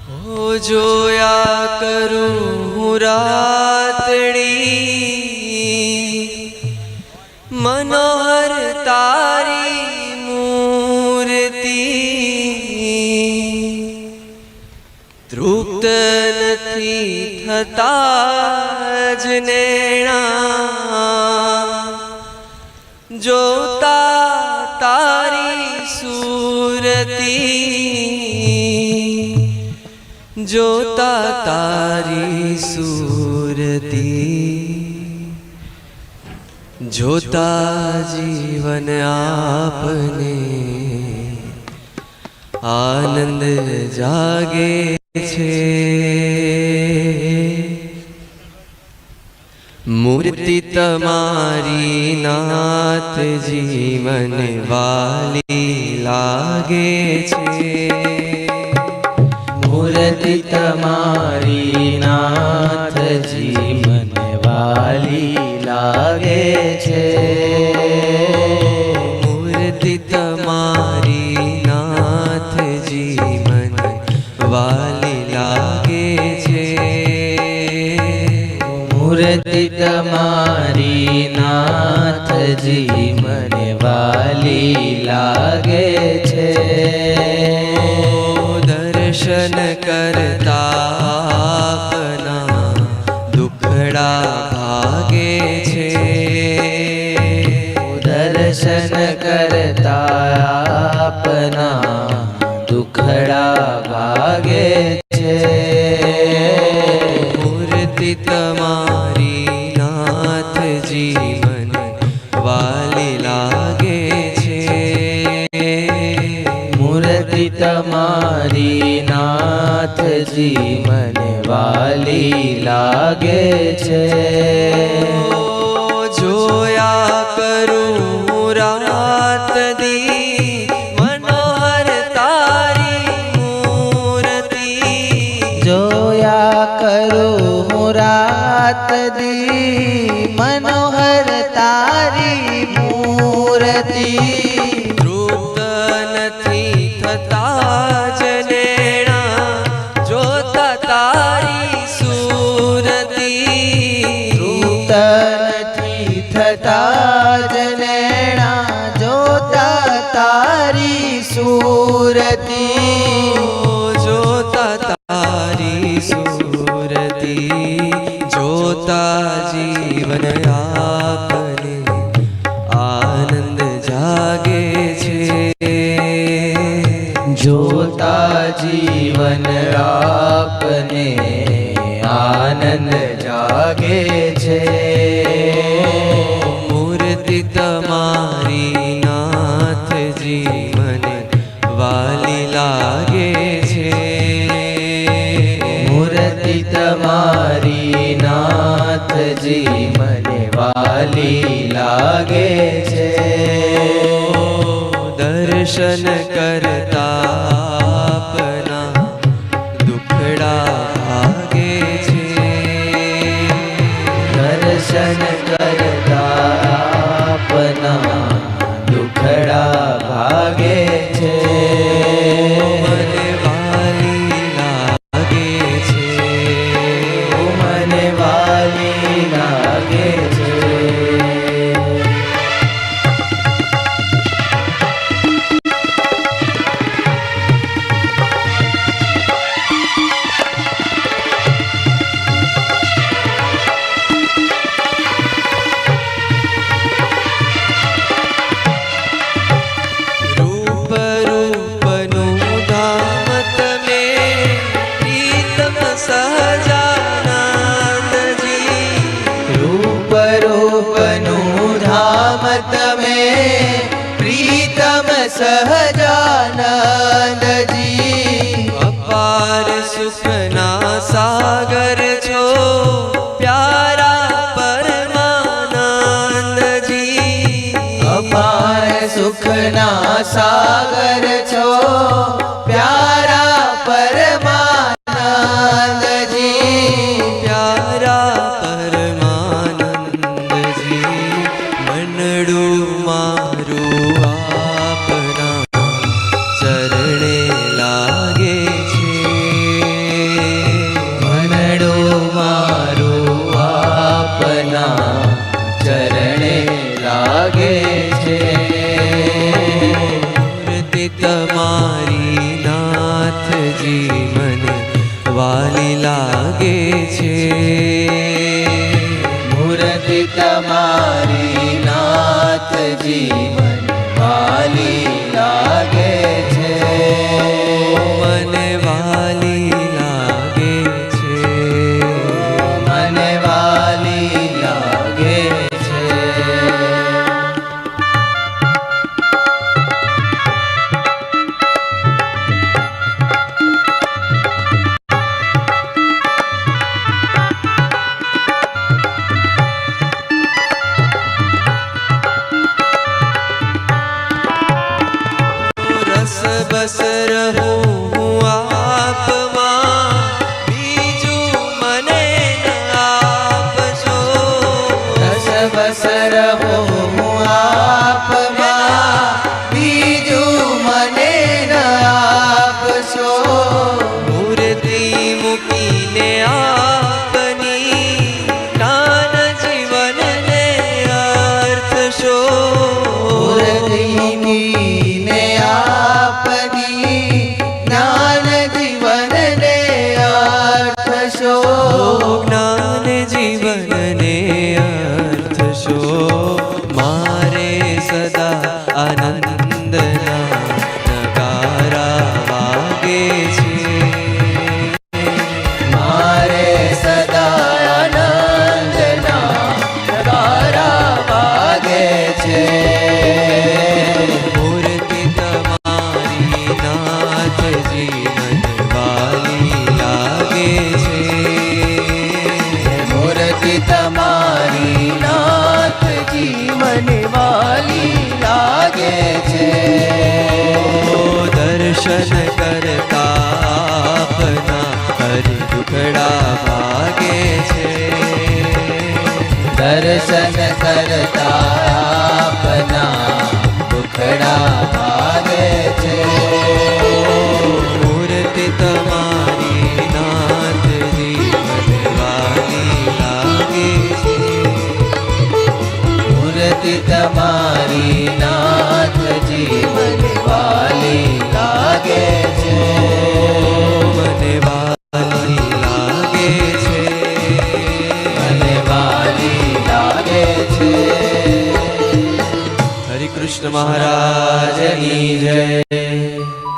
જોયા કરું હું રાતડી મનોહર તારી મૂર્તિ તૃપ્ત નથી થતા જ નેણા જોતા તારી સુરતી જોતા તારી સુરતી જોતા જીવન આપને આનંદ જાગે છે મૂર્તિ તમારી નાથ જીવન વાલી લાગે છે મૂર્તિ તમારી નાથ જીવન વાલી લાગે છે મૂર્તિ તમારી નાથ જીવન વાલી લાગે છે મૂર્તિ તમારી નાથ જીવન વાલી લાગે છે દર્શન કરતા આપના દુખડા ભાગે છે દર્શન કરતા આપના દુખડા ભાગે છે મૂર્તિ તમારી નાથ જીવન વાલી લાગે છે મૂર્તિ તમારી નાથ જીવન વાલી લાગે છે જોયા કરું રાત દી મનોહર તારી મૂર્તિ જોયા કરું હું રાત દી મનોહર તારી મૂર્તિ તૃપ્ત નથી થતા જ નેણા જોતા તારી સુરતી તૃપ્ત નથી થતા જ નેણા જોતા તારી સુરતી જોતા તારી સુરતી જોતા જીવન આપને આનંદ જાગે છે જોતા જીવન આપને આનંદ જાગે છે મૂર્તિ તમારી નાથ જીવન વાલી લાગે છે મૂર્તિ તમારી નાથ જીવન વાલી લાગે છે દર્શન કરતા આપના દુખડા ભાગે છે દર્શન કરતા આપના દુખડા ભાગે છે મને વાલી લાગે છે મને વાલી લાગે છે રૂપ રૂપનું ધામ તમે પ્રીતમ સહજાનંદજી રૂપ રૂપનું ધામ તમે પ્રીતમ સહજાનંદજી અપાર સુખના સાગર છો પ્યારા પરમાનંદજી અપાર સુખના સાગર છો પ્યારા પરમાનંદજી પ્યારા પરમાનંદજી મનડું મારું આપના ચરણે લાગે છે નાથજી મને વાલી લાગે છે. મૂર્તિ તમારી નાથજી મને વાલી લાગે છે. મને વાલી લાગે છે. મને વાલી લાગે છે. રસ બસ રહું આપમાં, બીજું મને ન આપજો. રસ બસ રહો હું આપમાં, બીજું મને ન આપશો. મૂર્તિ મૂકીને આપની જ્ઞાન જીવનને અર્થ શો. મૂર્તિને આપની જ્ઞાન જીવનને અર્થ શો. જ્ઞાન જીવનને અર્થ શો. મારે સદા આનંદના નગારા વાગે છે. મારે સદા આનંદના નગારા વાગે છે. મૂર્તિ તમારી નાથજી મને વાલી લાગે છે. મૂર્તિ તમારી નાથજી મને વાલી લાગે છે. દર્શન કરતા આપના હરિ દુખડા ભાગે છે. દર્શન કરતા આપના દુખડા ભાગે છે.